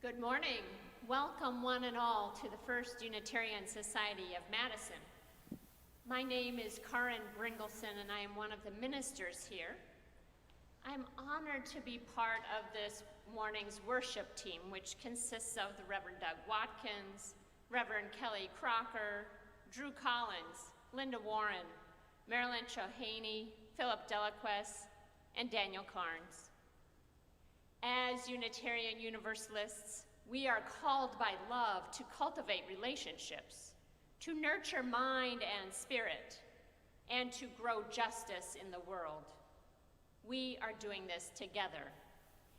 Good morning. Welcome one and all to the First Unitarian Society of Madison. My name is Karin Bringleson and I am one of the ministers here. I'm honored to be part of this morning's worship team, which consists of the Reverend Doug Watkins, Reverend Kelly Crocker, Drew Collins, Linda Warren, Marilyn Chohaney, Philip Delaquest, and Daniel Carnes. As Unitarian Universalists, we are called by love to cultivate relationships, to nurture mind and spirit, and to grow justice in the world. We are doing this together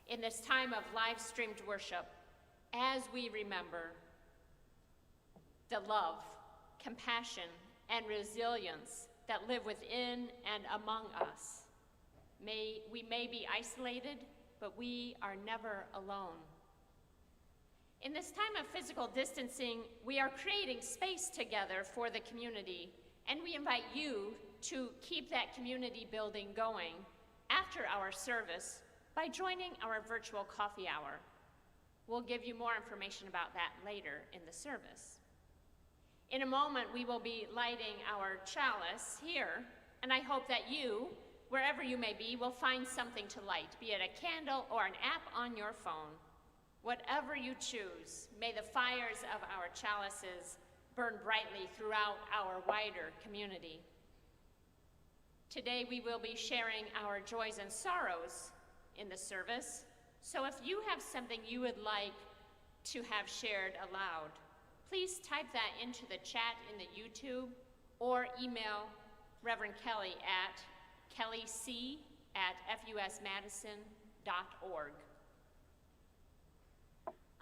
in this time of live-streamed worship as we remember the love, compassion, and resilience that live within and among us. We may be isolated, but we are never alone. In this time of physical distancing, we are creating space together for the community, and we invite you to keep that community building going after our service by joining our virtual coffee hour. We'll give you more information about that later in the service. In a moment, we will be lighting our chalice here, and I hope that you, wherever you may be, will find something to light, be it a candle or an app on your phone. Whatever you choose, may the fires of our chalices burn brightly throughout our wider community. Today we will be sharing our joys and sorrows in the service, so if you have something you would like to have shared aloud, please type that into the chat in the YouTube or email Reverend Kelly at kellyc@fusmadison.org.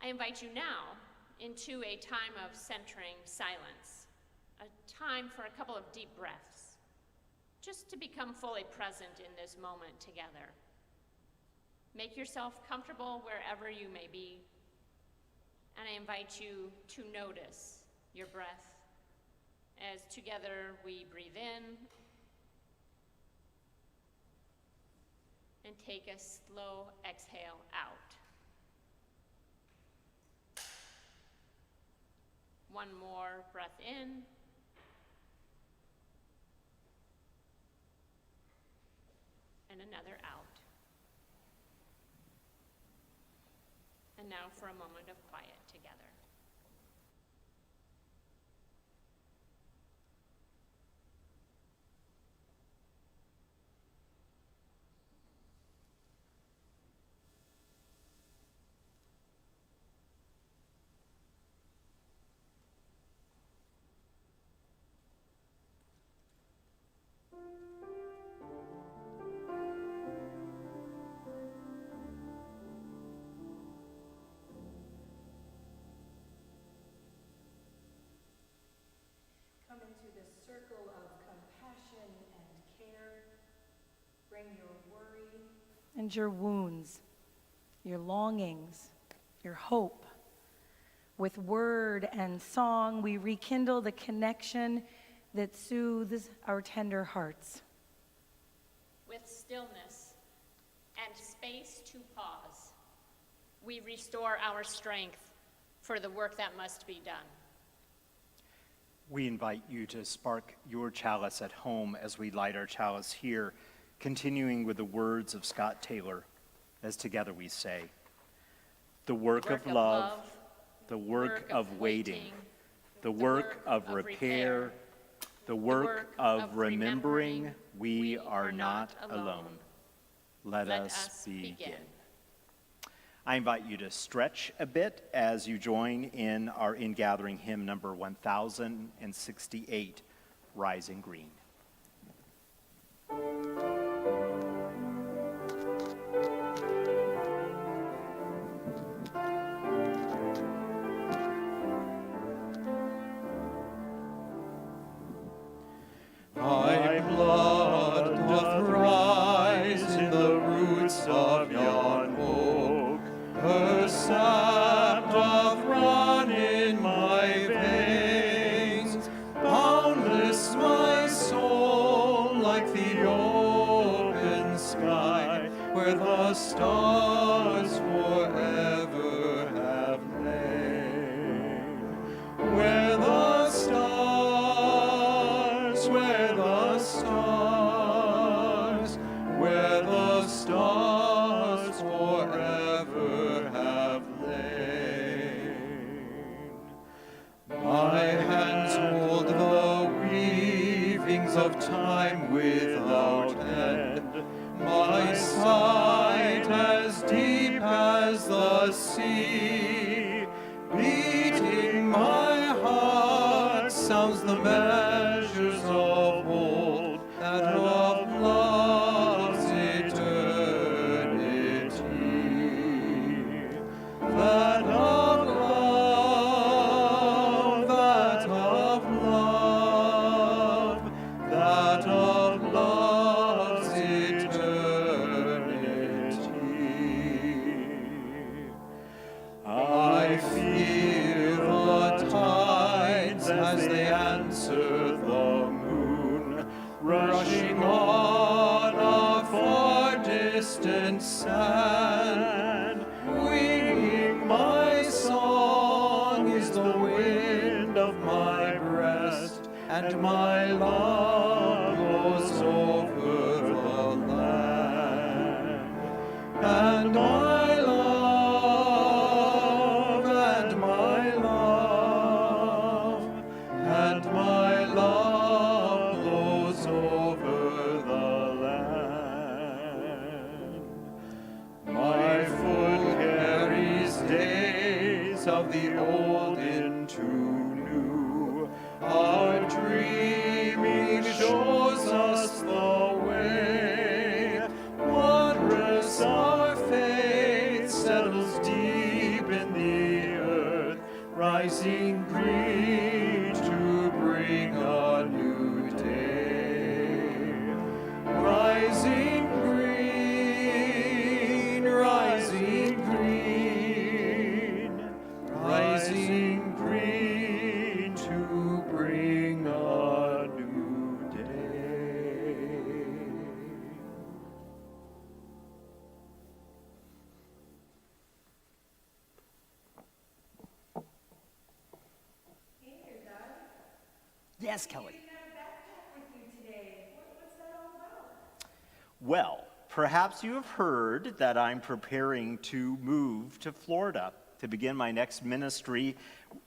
I invite you now into a time of centering silence, a time for a couple of deep breaths, just to become fully present in this moment together. Make yourself comfortable wherever you may be, and I invite you to notice your breath as together we breathe in and take a slow exhale out. One more breath in. And another out. And now for a moment of quiet together. Into the circle of compassion and care. Bring your worry and your wounds, your longings, your hope. With word and song, we rekindle the connection that soothes our tender hearts. With stillness and space to pause, we restore our strength for the work that must be done. We invite you to spark your chalice at home as we light our chalice here, continuing with the words of Scott Taylor, as together we say, the work of love, the work of waiting, the work of repair, the work of remembering we are not alone. Let us begin. I invite you to stretch a bit as you join in our in-gathering hymn number 1068, Rising Green. Thy blood doth rise in the roots of yon oak, her sap doth run in my veins, boundless my soul like the open sky, where the stars forever have of time without end. My sight as deep as the sea, beating my heart sounds the measures of old, that of love's eternity, that of love, that of love, that of love's eternity. I feel the tides as they answer the moon, rushing on a far distant sand. Winging my song is the wind of my breast, and my love goes over the land. And my love, and my love, and my love goes over the land. My foot carries days of the old into new. Our dreaming shows us the way. Wondrous our faith settles deep in the earth, rising green to bring a new day. Rising green, rising green, rising green to bring a new day. Yes, Kelly. You have a backpack with you today. What's that all about? Well, perhaps you have heard that I'm preparing to move to Florida to begin my next ministry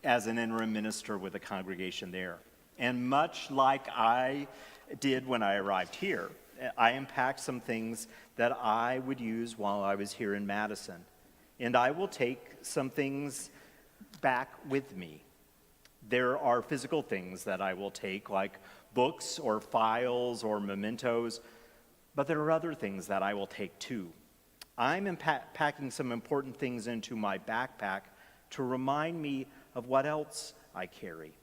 as an interim minister with a congregation there. And much like I did when I arrived here, I unpacked some things that I would use while I was here in Madison. And I will take some things back with me. There are physical things that I will take, like books or files or mementos, but there are other things that I will take too. I'm packing some important things into my backpack to remind me of what else I carry.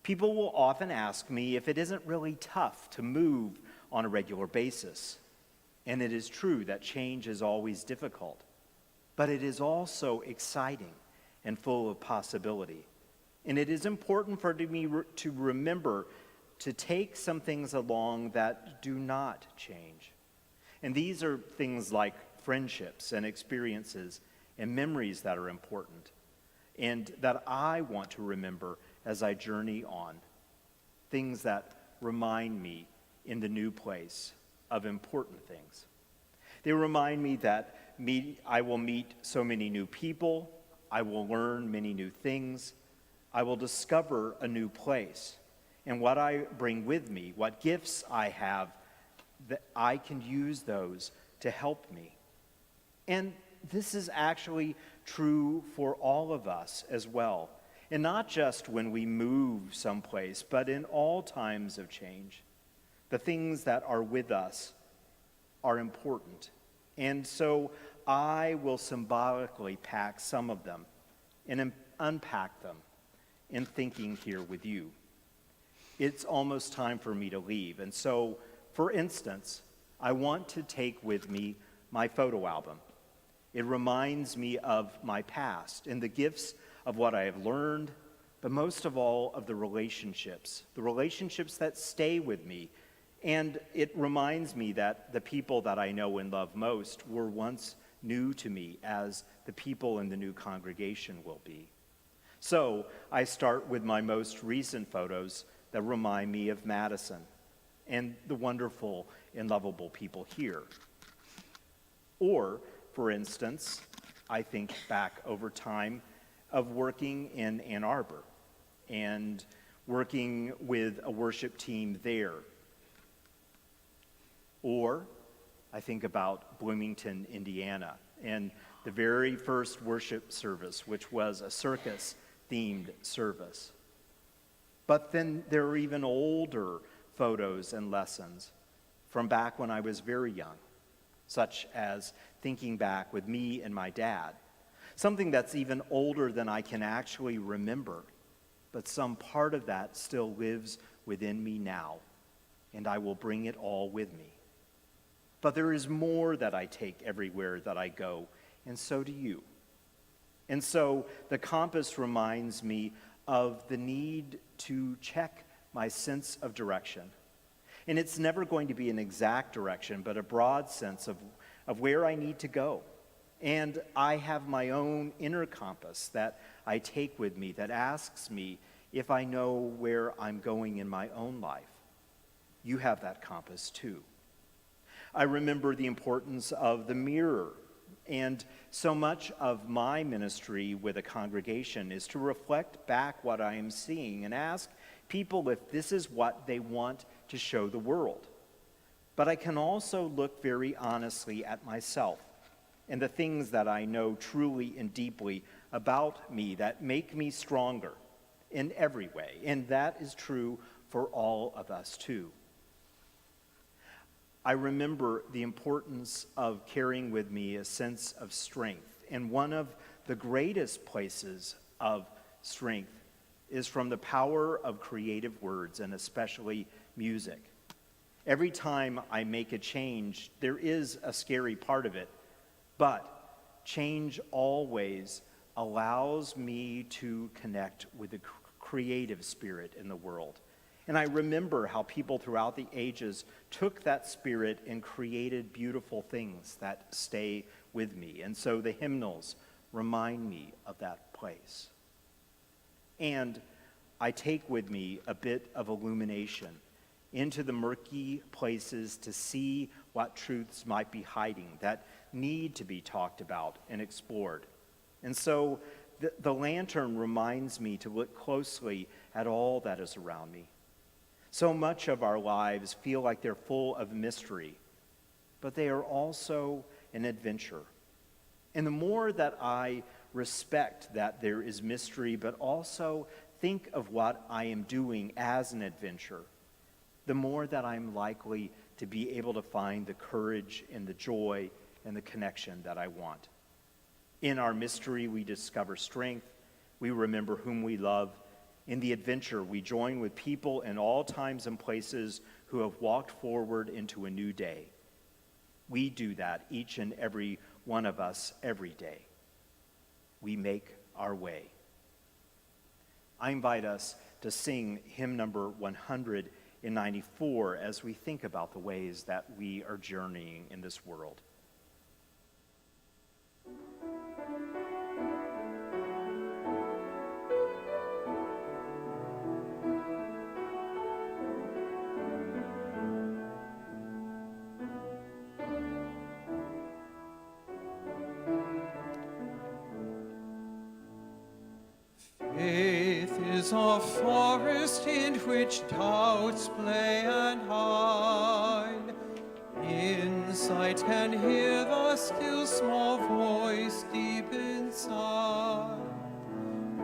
People will often ask me if it isn't really tough to move on a regular basis. And it is true that change is always difficult, but it is also exciting and full of possibility. And it is important for me to remember to take some things along that do not change. And these are things like friendships and experiences and memories that are important and that I want to remember as I journey on. Things that remind me in the new place of important things. They remind me that I will meet so many new people, I will learn many new things, I will discover a new place. And what I bring with me, what gifts I have, that I can use those to help me. And this is actually true for all of us as well. And not just when we move someplace, but in all times of change. The things that are with us are important. And so I will symbolically pack some of them and unpack them in thinking here with you. It's almost time for me to leave. And so, for instance, I want to take with me my photo album. It reminds me of my past and the gifts of what I have learned, but most of all of the relationships that stay with me. And it reminds me that the people that I know and love most were once new to me, as the people in the new congregation will be. So I start with my most recent photos that remind me of Madison and the wonderful and lovable people here. Or, for instance, I think back over time of working in Ann Arbor and working with a worship team there Or I think about Bloomington, Indiana, and the very first worship service, which was a circus-themed service. But then there are even older photos and lessons from back when I was very young, such as thinking back with me and my dad, something that's even older than I can actually remember, but some part of that still lives within me now, and I will bring it all with me. But there is more that I take everywhere that I go, and so do you. And so the compass reminds me of the need to check my sense of direction. And it's never going to be an exact direction, but a broad sense of where I need to go. And I have my own inner compass that I take with me that asks me if I know where I'm going in my own life. You have that compass too. I remember the importance of the mirror, and so much of my ministry with a congregation is to reflect back what I am seeing and ask people if this is what they want to show the world. But I can also look very honestly at myself and the things that I know truly and deeply about me that make me stronger in every way, and that is true for all of us too. I remember the importance of carrying with me a sense of strength, and one of the greatest places of strength is from the power of creative words, and especially music. Every time I make a change, there is a scary part of it, but change always allows me to connect with the creative spirit in the world. And I remember how people throughout the ages took that spirit and created beautiful things that stay with me. And so the hymnals remind me of that place. And I take with me a bit of illumination into the murky places to see what truths might be hiding that need to be talked about and explored. And so the lantern reminds me to look closely at all that is around me. So much of our lives feel like they're full of mystery, but they are also an adventure. And the more that I respect that there is mystery, but also think of what I am doing as an adventure, the more that I'm likely to be able to find the courage and the joy and the connection that I want. In our mystery, we discover strength, we remember whom we love. In the adventure, we join with people in all times and places who have walked forward into a new day. We do that, each and every one of us, every day. We make our way. I invite us to sing hymn number 194 as we think about the ways that we are journeying in this world. Faith is a forest in which doubts play and hide. Insight can hear the still small voice deep inside.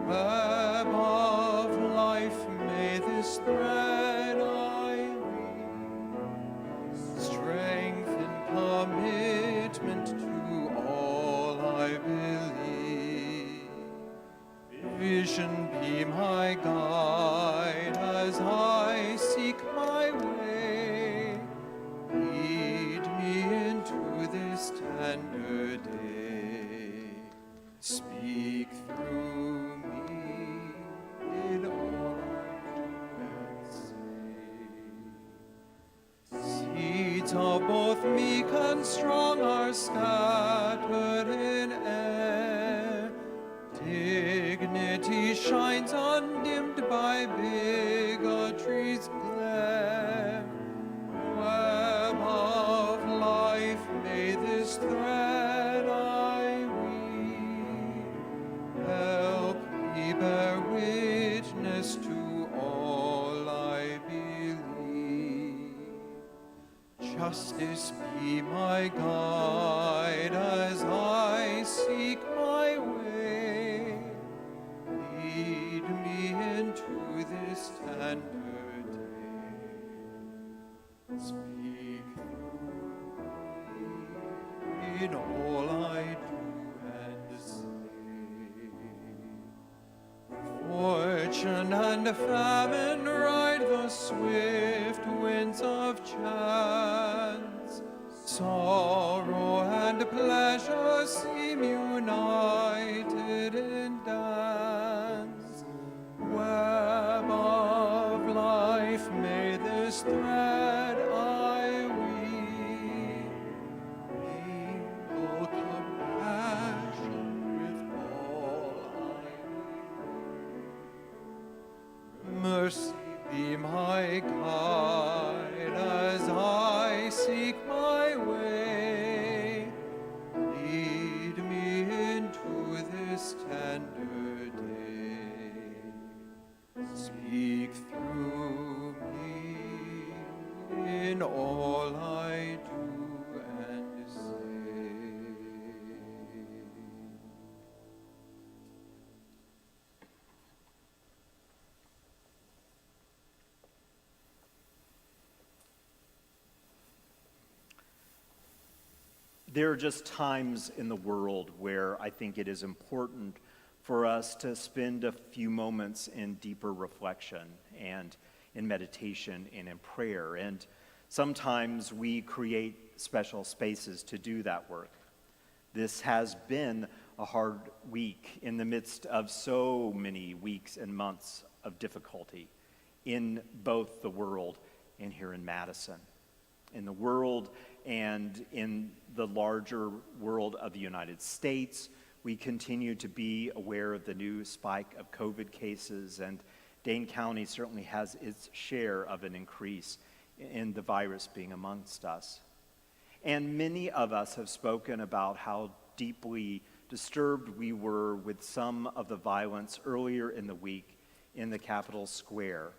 Web of life, may this thread I weave strengthen commitment to all I believe. Vision be my guide as I seek my way. Lead me into this tender day. Speak through me in all I do and say. Seeds of both meek and strong are scattered in air. Dignity shines undimmed by bigotry's glare. Web of life, may this thread I weave help me bear witness to all I believe. justice be my guide as I seek my way. Lead me into this tender day. Speak through me in all I do and say. Fortune and famine ride the swift winds of chance. Sorrow and pleasure seem united in dance. Web of life, may this thread I weave. Mingle compassion with all I need. Mercy be my guide as I seek my way. Lead me into this tender day. Speak through me in all I do and say. There are just times in the world where I think it is important for us to spend a few moments in deeper reflection and in meditation and in prayer. And sometimes we create special spaces to do that work. This has been a hard week in the midst of so many weeks and months of difficulty in both the world and here in Madison. In the world and in the larger world of the United States, we continue to be aware of the new spike of COVID cases, and Dane County certainly has its share of an increase in the virus being amongst us. And many of us have spoken about how deeply disturbed we were with some of the violence earlier in the week in the Capitol Square,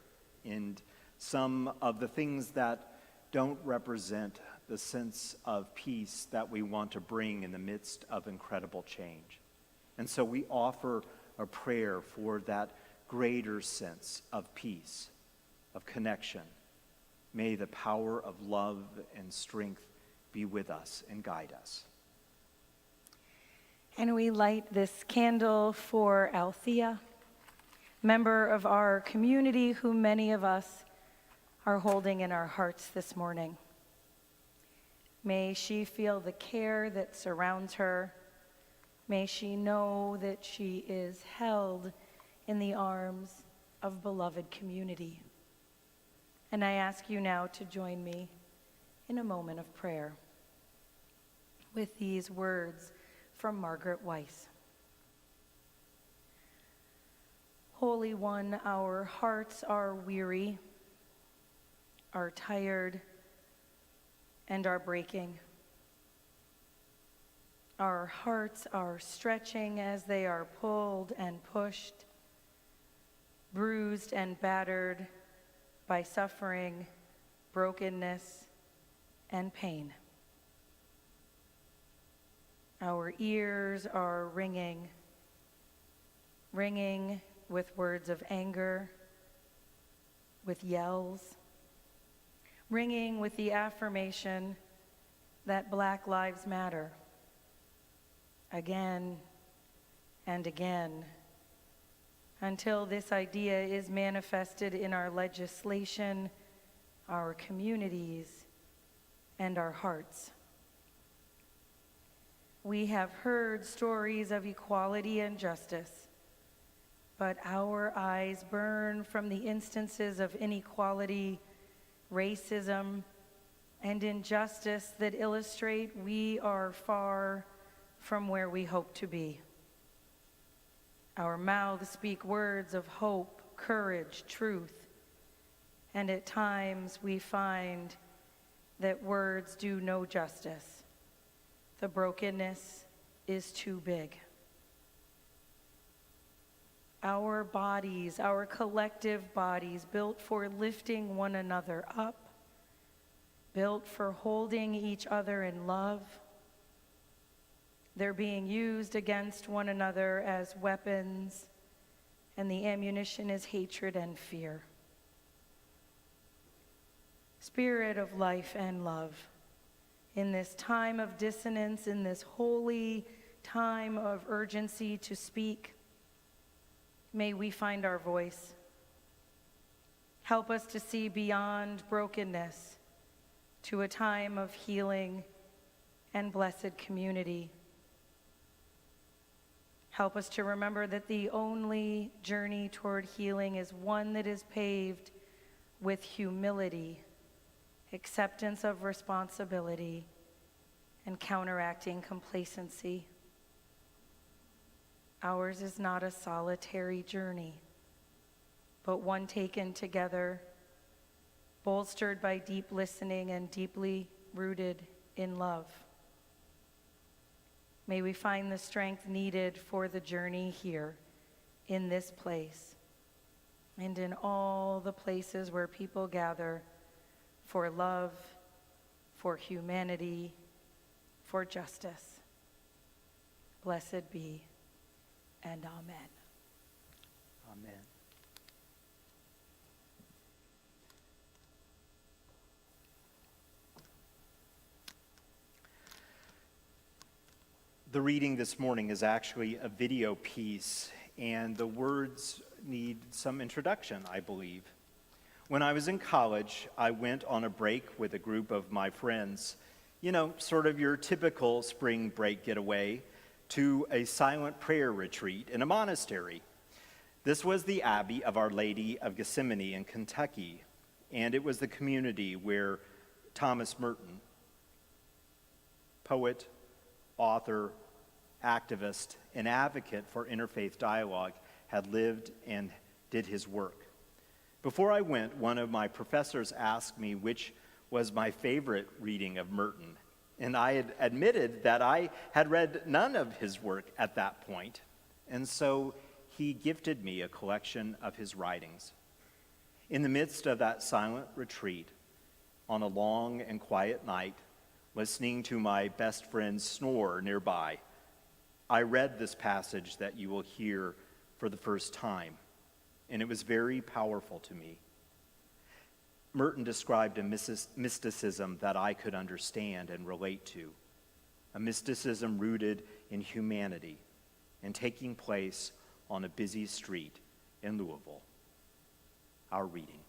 and some of the things that don't represent the sense of peace that we want to bring in the midst of incredible change. And so we offer a prayer for that greater sense of peace, of connection. May the power of love and strength be with us and guide us. And we light this candle for Althea, member of our community who many of us are holding in our hearts this morning. May she feel the care that surrounds her. May she know that she is held in the arms of beloved community. And I ask you now to join me in a moment of prayer with these words from Margaret Weiss. Holy One, our hearts are weary, are tired, and are breaking. Our hearts are stretching as they are pulled and pushed, bruised and battered by suffering, brokenness, and pain. Our ears are ringing with words of anger, with yells, ringing with the affirmation that Black Lives Matter, again and again, until this idea is manifested in our legislation, our communities, and our hearts. We have heard stories of equality and justice, but our eyes burn from the instances of inequality, racism, and injustice that illustrate we are far from where we hope to be. Our mouths speak words of hope, courage, truth, and at times we find that words do no justice. The brokenness is too big. Our bodies, our collective bodies built for lifting one another up, built for holding each other in love. They're being used against one another as weapons, and the ammunition is hatred and fear. Spirit of life and love, in this time of dissonance, in this holy time of urgency to speak, may we find our voice. Help us to see beyond brokenness to a time of healing and blessed community. Help us to remember that the only journey toward healing is one that is paved with humility, acceptance of responsibility, and counteracting complacency. Ours is not a solitary journey, but one taken together, bolstered by deep listening and deeply rooted in love. May we find the strength needed for the journey here, in this place, and in all the places where people gather for love, for humanity, for justice. Blessed be, and amen. Amen. The reading this morning is actually a video piece, and the words need some introduction, I believe. When I was in college, I went on a break with a group of my friends, sort of your typical spring break getaway, to a silent prayer retreat in a monastery. This was the Abbey of Our Lady of Gethsemane in Kentucky, and it was the community where Thomas Merton, poet, author, activist, and advocate for interfaith dialogue, had lived and did his work. Before I went, one of my professors asked me which was my favorite reading of Merton, and I had admitted that I had read none of his work at that point, and so he gifted me a collection of his writings. In the midst of that silent retreat, on a long and quiet night, listening to my best friend snore nearby, I read this passage that you will hear for the first time, and it was very powerful to me. Merton described a mysticism that I could understand and relate to, a mysticism rooted in humanity and taking place on a busy street in Louisville. Our reading.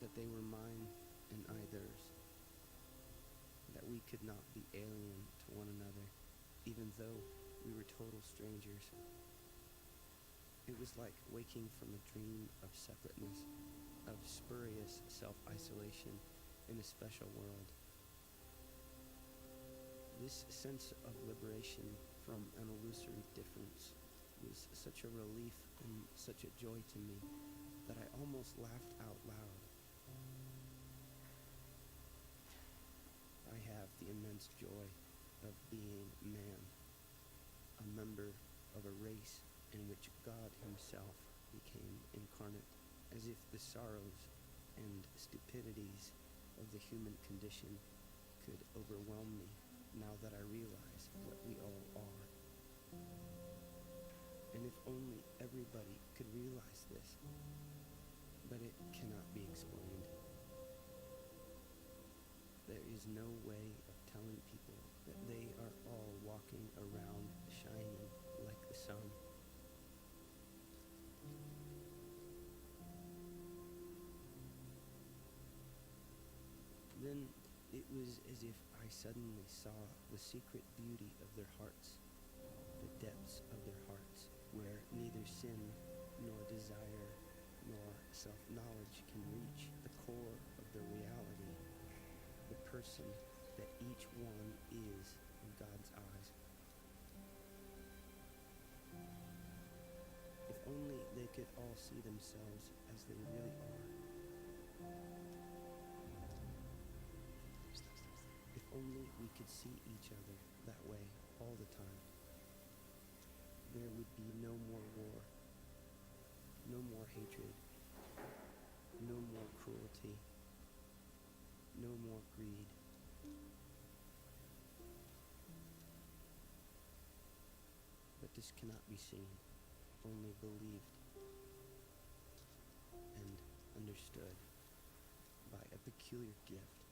That they were mine and I theirs, that we could not be alien to one another, even though we were total strangers. It was like waking from a dream of separateness, of spurious self-isolation in a special world. This sense of liberation from an illusory difference was such a relief and such a joy to me that I almost laughed out loud. I have the immense joy of being man, a member of a race in which God himself became incarnate, as if the sorrows and stupidities of the human condition could overwhelm me now that I realize what we all are. And if only everybody could realize this, but it cannot be explained. There is no way of telling people that they are all walking around shining like the sun. Then it was as if I suddenly saw the secret beauty of their hearts, the depths of their hearts, where neither sin nor desire nor self-knowledge can reach the core of their reality, the person that each one is in God's eyes. could all see themselves as they really are. If only we could see each other that way all the time, there would be no more war, no more hatred, no more cruelty, no more greed. But this cannot be seen, only believed and understood by a peculiar gift.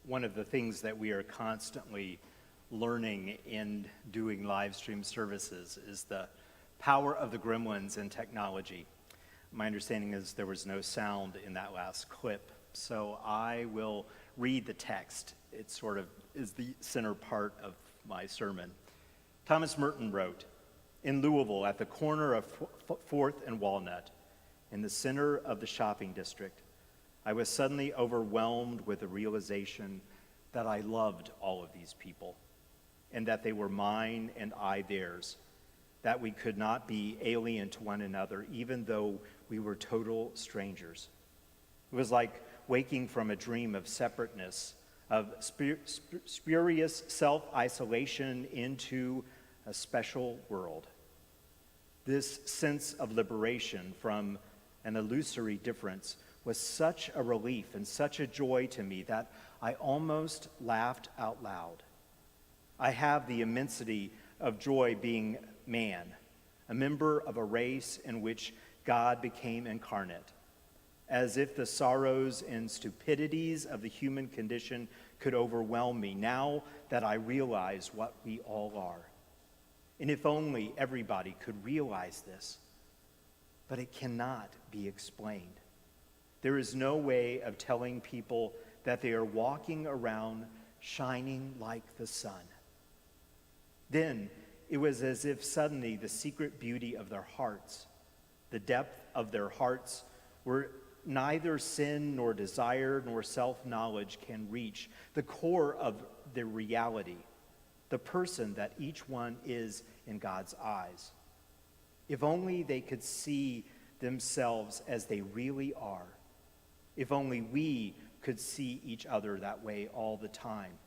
one of the things that we are constantly learning in doing live stream services is the power of the gremlins in technology. My understanding is there was no sound in that last clip, so I will read the text. It sort of is the center part of my sermon. Thomas Merton wrote, "In Louisville, at the corner of 4th and Walnut, in the center of the shopping district, I was suddenly overwhelmed with the realization that I loved all of these people, and that they were mine and I theirs, that we could not be alien to one another, even though we were total strangers. It was like waking from a dream of separateness, of spurious self-isolation into a special world. This sense of liberation from an illusory difference was such a relief and such a joy to me that I almost laughed out loud. I have the immensity of joy being man, a member of a race in which God became incarnate, as if the sorrows and stupidities of the human condition could overwhelm me now that I realize what we all are. And if only everybody could realize this, but it cannot be explained. There is no way of telling people that they are walking around shining like the sun. Then it was as if suddenly the secret beauty of their hearts, the depth of their hearts, where neither sin nor desire nor self-knowledge can reach, the core of their reality, the person that each one is in God's eyes. If only they could see themselves as they really are. If only we could see each other that way all the time.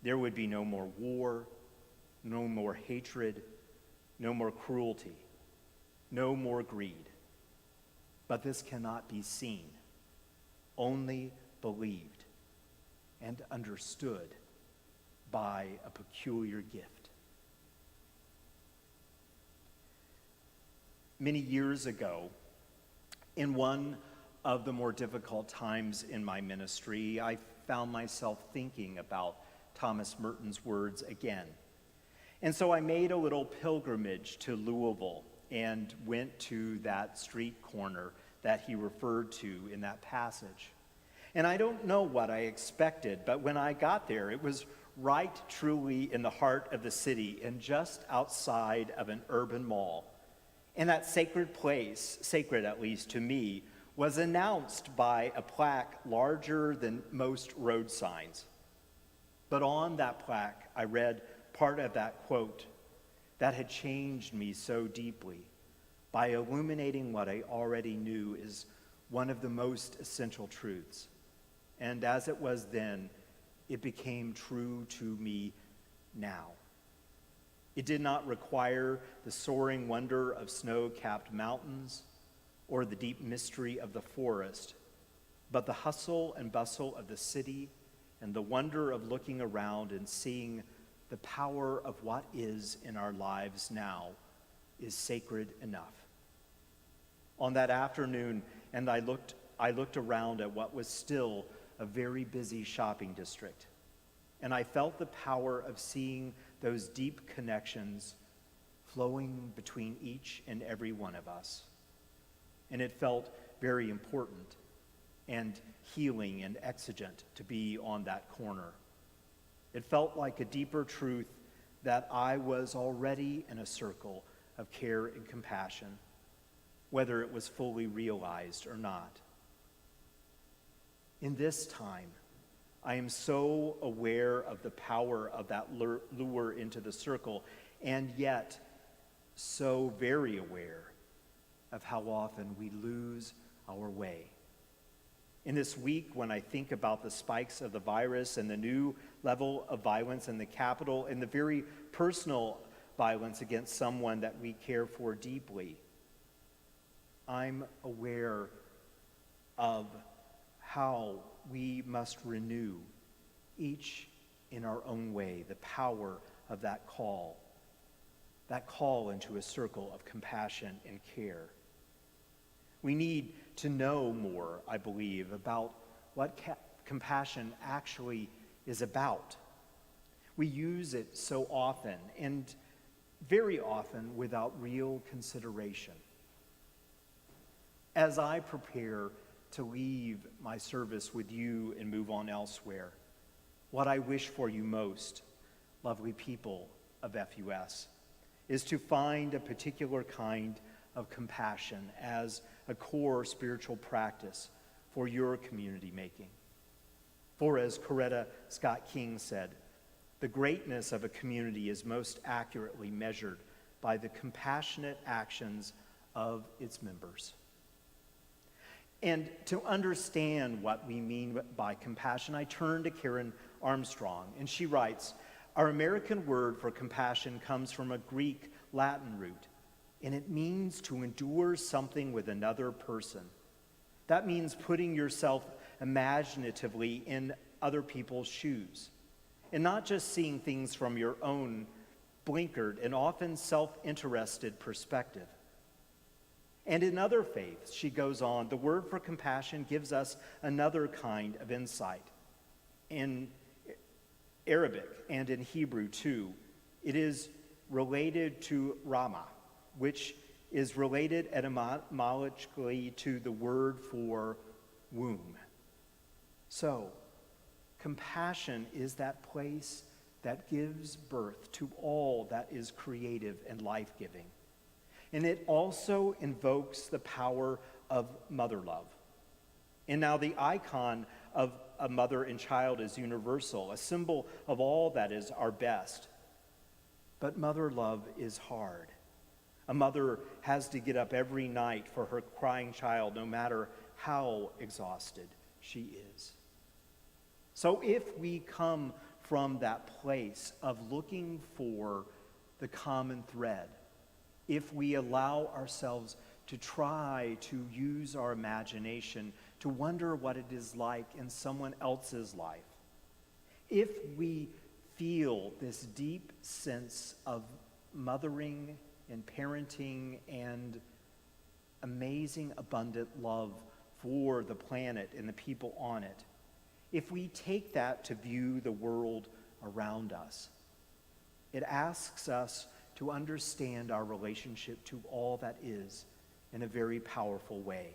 There would be no more war, no more hatred, no more cruelty, no more greed. But this cannot be seen, only believed and understood by a peculiar gift. Many years ago, in one of the more difficult times in my ministry, I found myself thinking about Thomas Merton's words again. And so I made a little pilgrimage to Louisville and went to that street corner that he referred to in that passage. And I don't know what I expected, but when I got there, it was right truly in the heart of the city and just outside of an urban mall. And that sacred place, sacred at least to me, was announced by a plaque larger than most road signs. But on that plaque, I read part of that quote that had changed me so deeply by illuminating what I already knew is one of the most essential truths. And as it was then, it became true to me now. It did not require the soaring wonder of snow-capped mountains or the deep mystery of the forest, but the hustle and bustle of the city and the wonder of looking around and seeing the power of what is in our lives now is sacred enough. On that afternoon, and I looked around at what was still a very busy shopping district, and I felt the power of seeing those deep connections flowing between each and every one of us. And it felt very important and healing and exigent to be on that corner. It felt like a deeper truth that I was already in a circle of care and compassion, whether it was fully realized or not. In this time, I am so aware of the power of that lure into the circle, and yet so very aware of how often we lose our way. In this week, when I think about the spikes of the virus and the new level of violence in the Capitol and the very personal violence against someone that we care for deeply, I'm aware of how we must renew, each in our own way, the power of that call into a circle of compassion and care. We need to know more, I believe, about what compassion actually is about. We use it so often, and very often without real consideration. As I prepare to leave my service with you and move on elsewhere, what I wish for you most, lovely people of FUS, is to find a particular kind of compassion as a core spiritual practice for your community making. For as Coretta Scott King said, the greatness of a community is most accurately measured by the compassionate actions of its members. And to understand what we mean by compassion, I turn to Karen Armstrong, and she writes, our American word for compassion comes from a Greek Latin root, and it means to endure something with another person. That means putting yourself imaginatively in other people's shoes, and not just seeing things from your own blinkered and often self-interested perspective. And in other faiths, she goes on, the word for compassion gives us another kind of insight. In Arabic and in Hebrew too, it is related to Rama, which is related etymologically to the word for womb. So, compassion is that place that gives birth to all that is creative and life-giving. And it also invokes the power of mother love. And now the icon of a mother and child is universal, a symbol of all that is our best. But mother love is hard. A mother has to get up every night for her crying child, no matter how exhausted she is. So if we come from that place of looking for the common thread, if we allow ourselves to try to use our imagination to wonder what it is like in someone else's life, if we feel this deep sense of mothering and parenting and amazing abundant love for the planet and the people on it, if we take that to view the world around us, it asks us to understand our relationship to all that is in a very powerful way.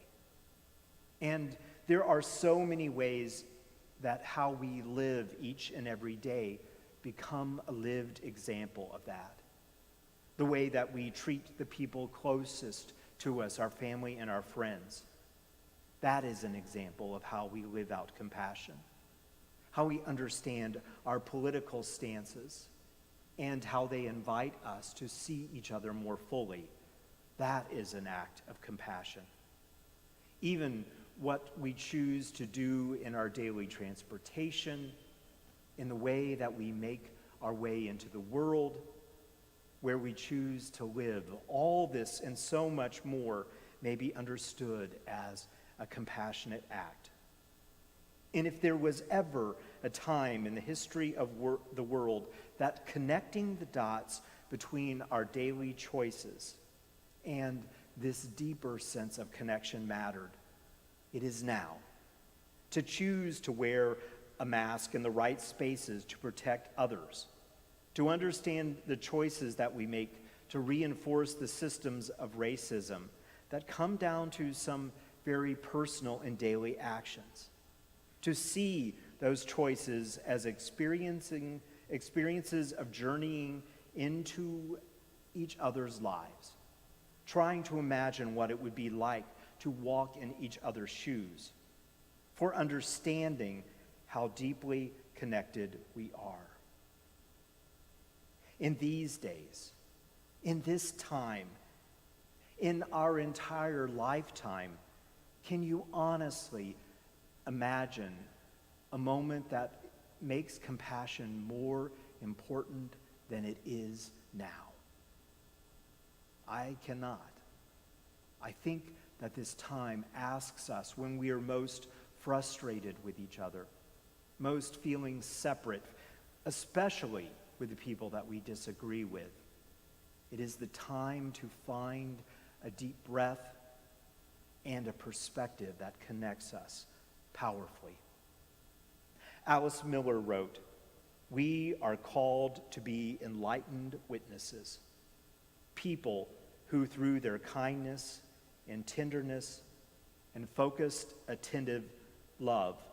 And there are so many ways that how we live each and every day become a lived example of that. The way that we treat the people closest to us, our family and our friends, that is an example of how we live out compassion. How we understand our political stances and how they invite us to see each other more fully, that is an act of compassion. Even what we choose to do in our daily transportation, in the way that we make our way into the world, where we choose to live, all this and so much more may be understood as a compassionate act. And if there was ever a time in the history of the world that connecting the dots between our daily choices and this deeper sense of connection mattered, it is now. To choose to wear a mask in the right spaces to protect others, to understand the choices that we make to reinforce the systems of racism that come down to some very personal and daily actions, to see those choices as experiences of journeying into each other's lives, trying to imagine what it would be like to walk in each other's shoes, for understanding how deeply connected we are. In these days, in this time, in our entire lifetime, can you honestly imagine a moment that makes compassion more important than it is now? I cannot. I think that this time asks us, when we are most frustrated with each other, most feeling separate, especially with the people that we disagree with, it is the time to find a deep breath and a perspective that connects us powerfully. Alice Miller wrote, "We are called to be enlightened witnesses, people who through their kindness and tenderness and focused, attentive love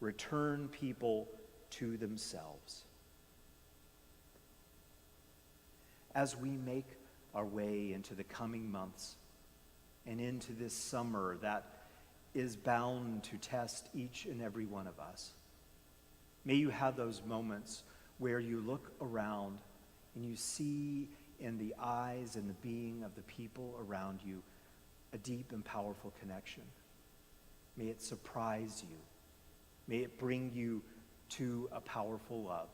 return people to themselves." As we make our way into the coming months and into this summer that is bound to test each and every one of us, may you have those moments where you look around and you see in the eyes and the being of the people around you a deep and powerful connection. May it surprise you. May it bring you to a powerful love,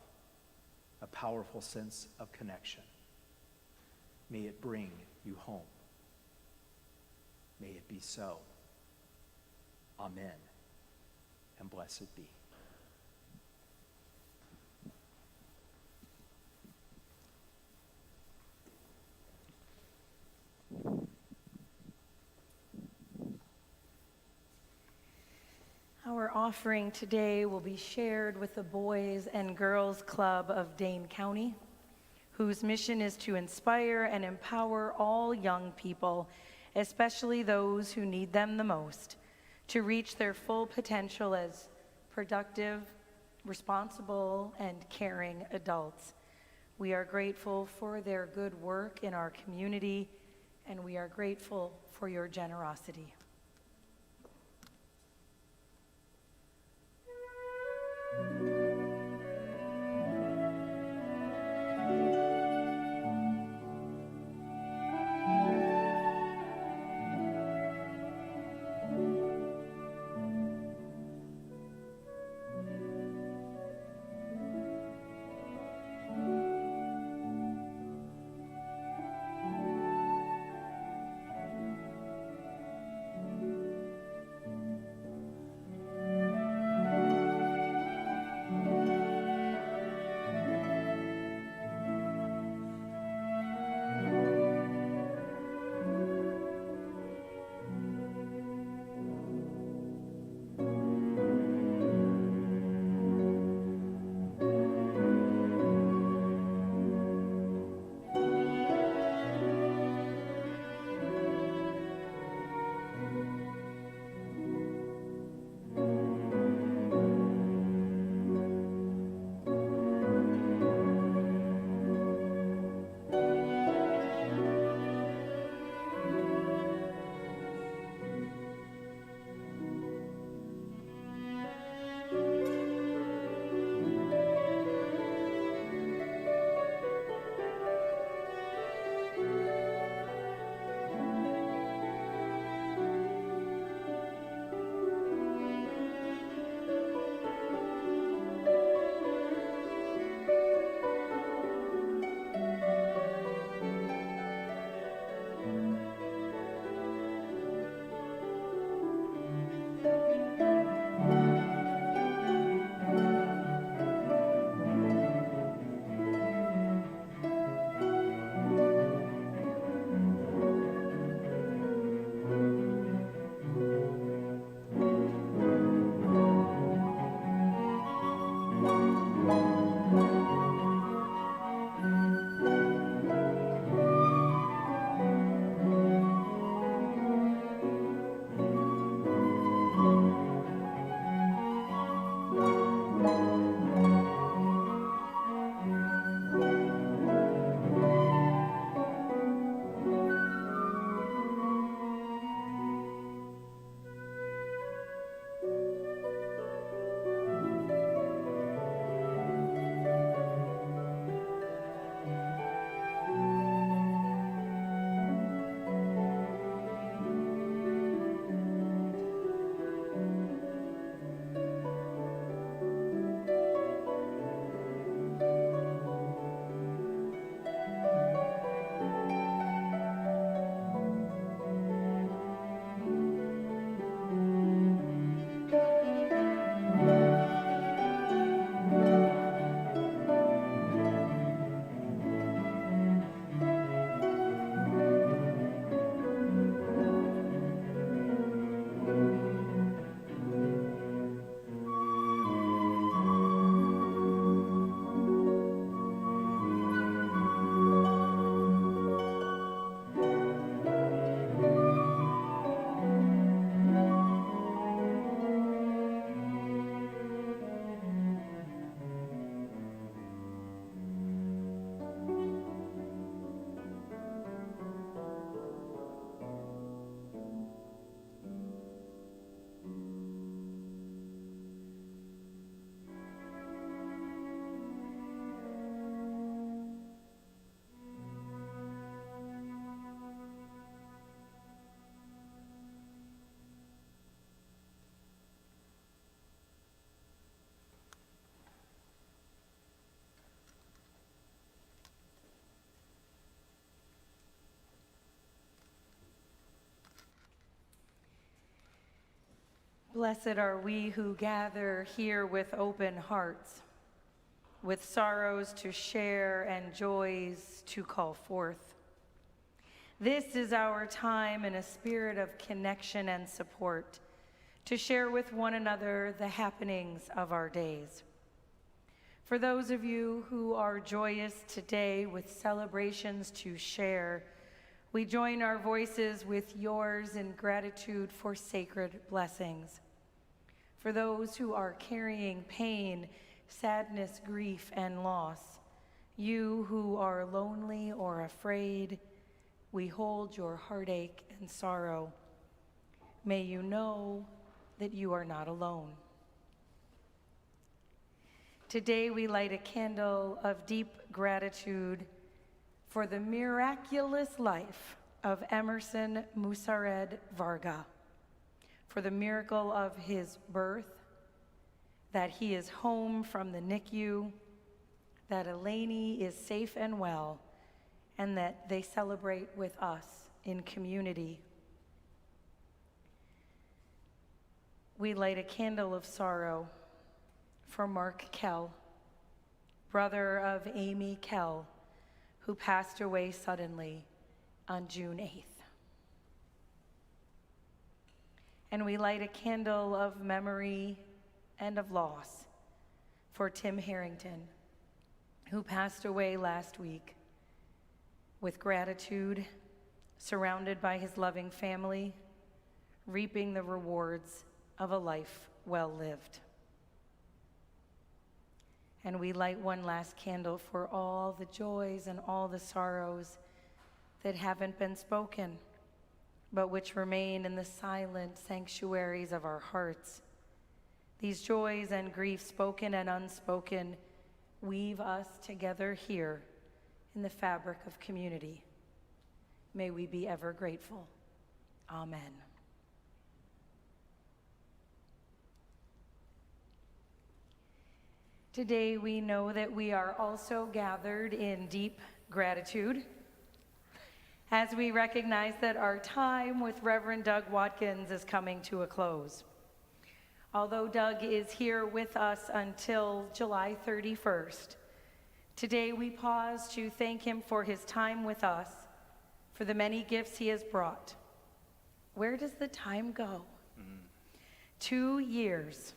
a powerful sense of connection. May it bring you home. May it be so. Amen, and blessed be. Our offering today will be shared with the Boys and Girls Club of Dane County, whose mission is to inspire and empower all young people, especially those who need them the most, to reach their full potential as productive, responsible, and caring adults. We are grateful for their good work in our community, and we are grateful for your generosity. Blessed are we who gather here with open hearts, with sorrows to share and joys to call forth. This is our time in a spirit of connection and support, to share with one another the happenings of our days. For those of you who are joyous today with celebrations to share, we join our voices with yours in gratitude for sacred blessings. For those who are carrying pain, sadness, grief, and loss, you who are lonely or afraid, we hold your heartache and sorrow. May you know that you are not alone. Today we light a candle of deep gratitude for the miraculous life of Emerson Musared Varga, for the miracle of his birth, that he is home from the NICU, that Eleni is safe and well, and that they celebrate with us in community. We light a candle of sorrow for Mark Kell, brother of Amy Kell, who passed away suddenly on June 8th. And we light a candle of memory and of loss for Tim Harrington, who passed away last week, with gratitude, surrounded by his loving family, reaping the rewards of a life well lived. And we light one last candle for all the joys and all the sorrows that haven't been spoken, but which remain in the silent sanctuaries of our hearts. These joys and griefs, spoken and unspoken, weave us together here in the fabric of community. May we be ever grateful. Amen. Today we know that we are also gathered in deep gratitude as we recognize that our time with Reverend Doug Watkins is coming to a close. Although Doug is here with us until July 31st, today we pause to thank him for his time with us, for the many gifts he has brought. Where does the time go? 2 years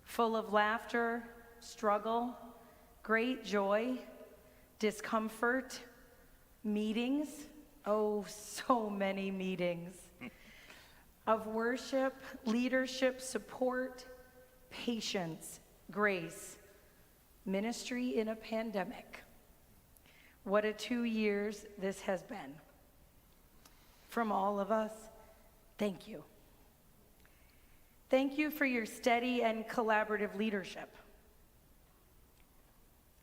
full of laughter, struggle, great joy, discomfort, meetings, oh, so many meetings, of worship, leadership, support, patience, grace, ministry in a pandemic. What a 2 years this has been. From all of us, thank you. Thank you for your steady and collaborative leadership.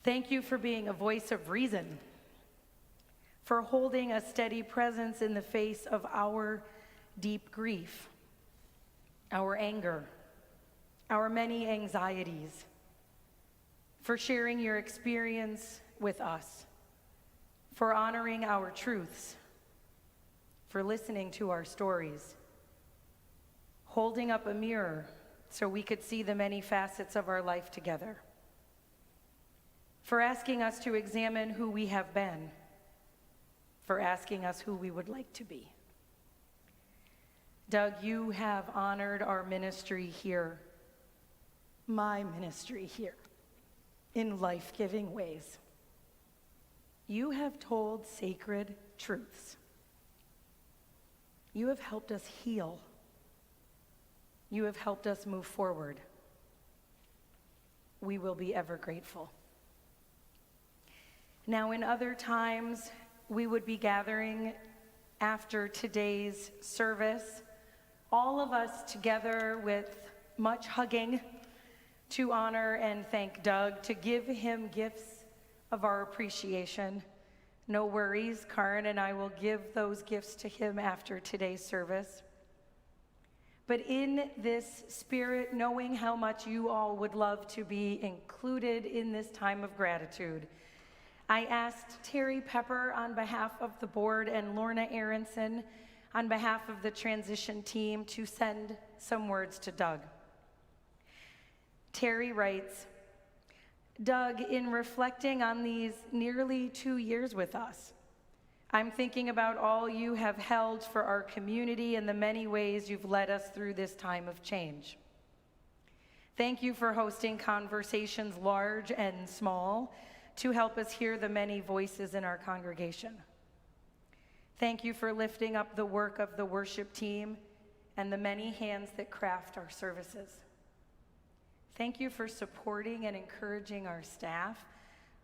Thank you for being a voice of reason, for holding a steady presence in the face of our deep grief, our anger, our many anxieties, for sharing your experience with us, for honoring our truths, for listening to our stories, holding up a mirror so we could see the many facets of our life together, for asking us to examine who we have been, for asking us who we would like to be. Doug, you have honored our ministry here, my ministry here, in life-giving ways. You have told sacred truths. You have helped us heal. You have helped us move forward. We will be ever grateful. Now, in other times, we would be gathering after today's service, all of us together with much hugging to honor and thank Doug, to give him gifts of our appreciation. No worries, Karen and I will give those gifts to him after today's service. But in this spirit, knowing how much you all would love to be included in this time of gratitude, I asked Terry Pepper on behalf of the board and Lorna Aronson on behalf of the transition team to send some words to Doug. Terry writes, Doug, in reflecting on these nearly 2 years with us, I'm thinking about all you have held for our community and the many ways you've led us through this time of change. Thank you for hosting conversations large and small to help us hear the many voices in our congregation. Thank you for lifting up the work of the worship team and the many hands that craft our services. Thank you for supporting and encouraging our staff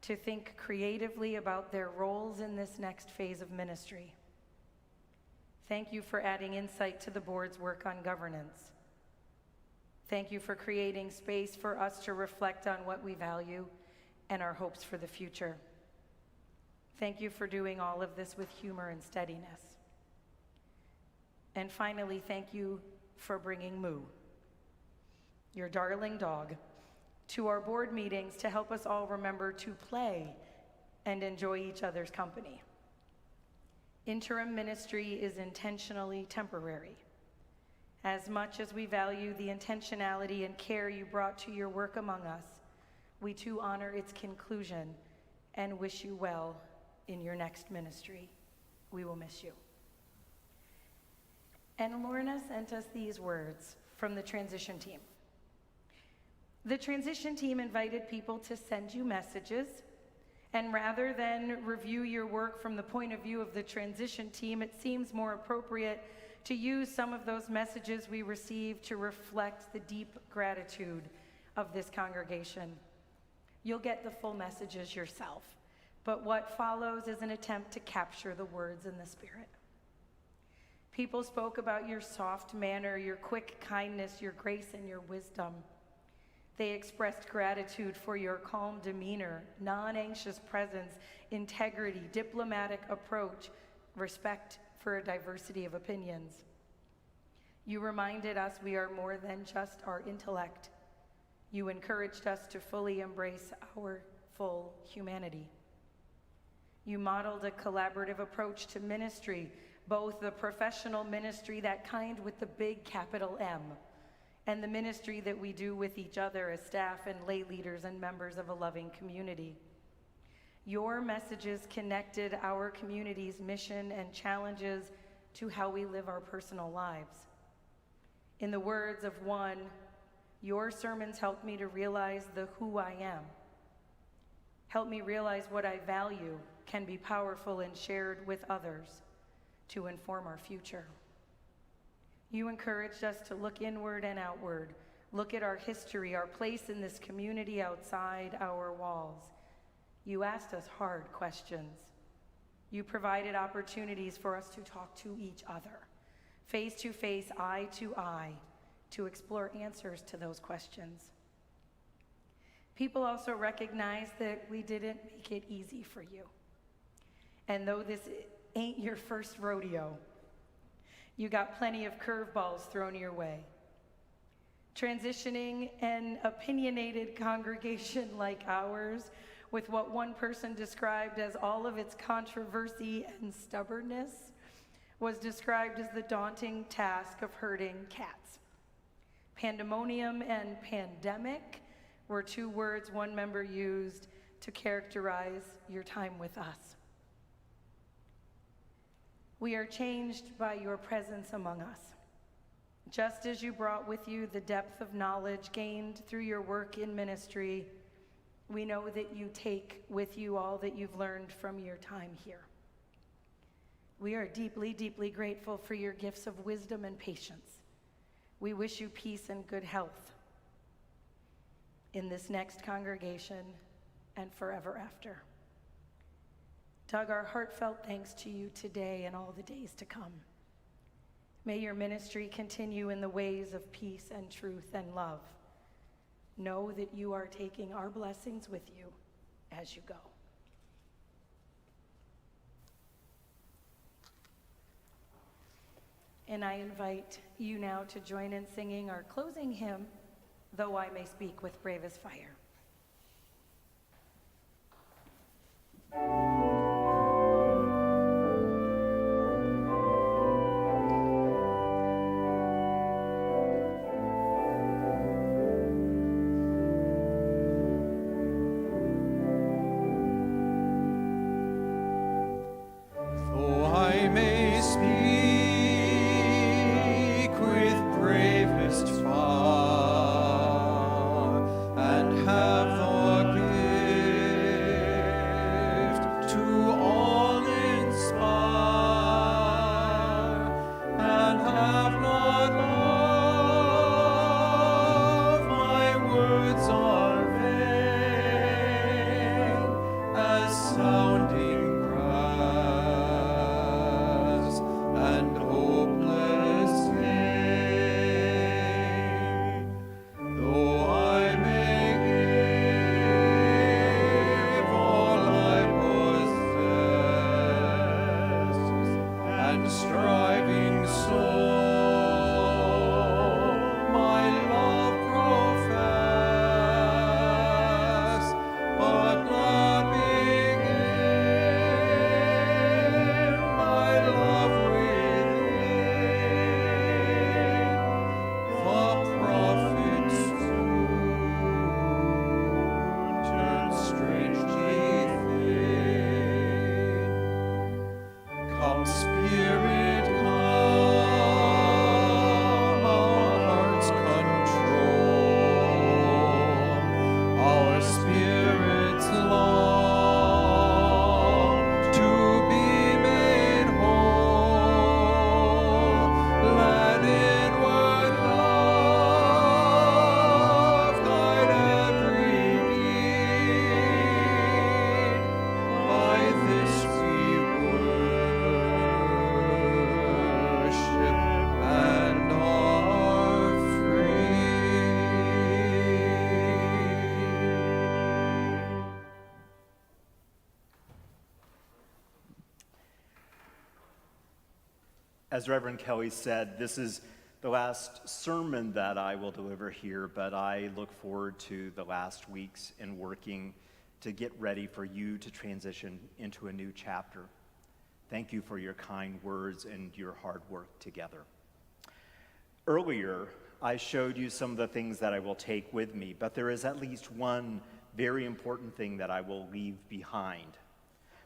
to think creatively about their roles in this next phase of ministry. Thank you for adding insight to the board's work on governance. Thank you for creating space for us to reflect on what we value and our hopes for the future. Thank you for doing all of this with humor and steadiness. And finally, thank you for bringing Moo, your darling dog, to our board meetings to help us all remember to play and enjoy each other's company. Interim ministry is intentionally temporary. As much as we value the intentionality and care you brought to your work among us, we too honor its conclusion and wish you well in your next ministry. We will miss you. And Lorna sent us these words from the transition team. The transition team invited people to send you messages, and rather than review your work from the point of view of the transition team, it seems more appropriate to use some of those messages we received to reflect the deep gratitude of this congregation. You'll get the full messages yourself, but what follows is an attempt to capture the words in the Spirit. People spoke about your soft manner, your quick kindness, your grace, and your wisdom. They expressed gratitude for your calm demeanor, non-anxious presence, integrity, diplomatic approach, respect for a diversity of opinions. You reminded us we are more than just our intellect. You encouraged us to fully embrace our full humanity. You modeled a collaborative approach to ministry, both the professional ministry, that kind with the big capital M, and the ministry that we do with each other as staff and lay leaders and members of a loving community. Your messages connected our community's mission and challenges to how we live our personal lives. In the words of one, your sermons helped me to realize the who I am. Help me realize what I value can be powerful and shared with others to inform our future. You encouraged us to look inward and outward, look at our history, our place in this community outside our walls. You asked us hard questions. You provided opportunities for us to talk to each other, face to face, eye to eye, to explore answers to those questions. People also recognized that we didn't make it easy for you. And though this ain't your first rodeo, you got plenty of curveballs thrown your way. Transitioning an opinionated congregation like ours, with what one person described as all of its controversy and stubbornness, was described as the daunting task of herding cats. Pandemonium and pandemic were two words one member used to characterize your time with us. We are changed by your presence among us. Just as you brought with you the depth of knowledge gained through your work in ministry, we know that you take with you all that you've learned from your time here. We are deeply, deeply grateful for your gifts of wisdom and patience. We wish you peace and good health in this next congregation and forever after. Doug, our heartfelt thanks to you today and all the days to come. May your ministry continue in the ways of peace and truth and love. Know that you are taking our blessings with you as you go. And I invite you now to join in singing our closing hymn, Though I May Speak with Brave as Fire. As Reverend Kelly said, this is the last sermon that I will deliver here, but I look forward to the last weeks and working to get ready for you to transition into a new chapter. Thank you for your kind words and your hard work together. Earlier, I showed you some of the things that I will take with me, but there is at least one very important thing that I will leave behind.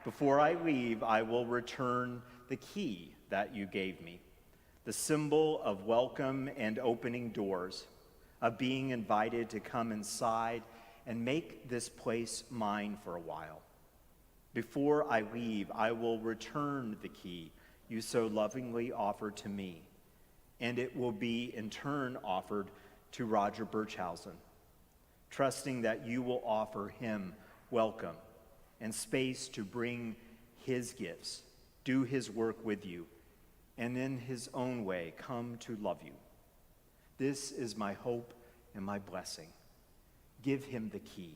Before I leave, I will return the key that you gave me, the symbol of welcome and opening doors, of being invited to come inside and make this place mine for a while. Before I leave, I will return the key you so lovingly offered to me, and it will be in turn offered to Roger Birchhausen, trusting that you will offer him welcome and space to bring his gifts, do his work with you, and in his own way come to love you. This is my hope and my blessing. Give him the key,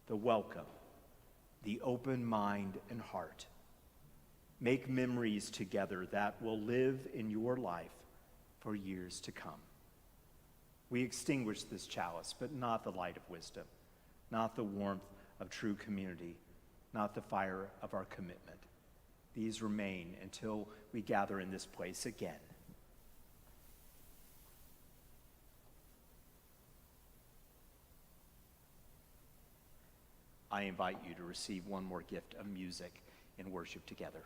the welcome, the open mind and heart. Make memories together that will live in your life for years to come. We extinguish this chalice, but not the light of wisdom, not the warmth of true community, not the fire of our commitment. These remain until we gather in this place again. I invite you to receive one more gift of music and worship together.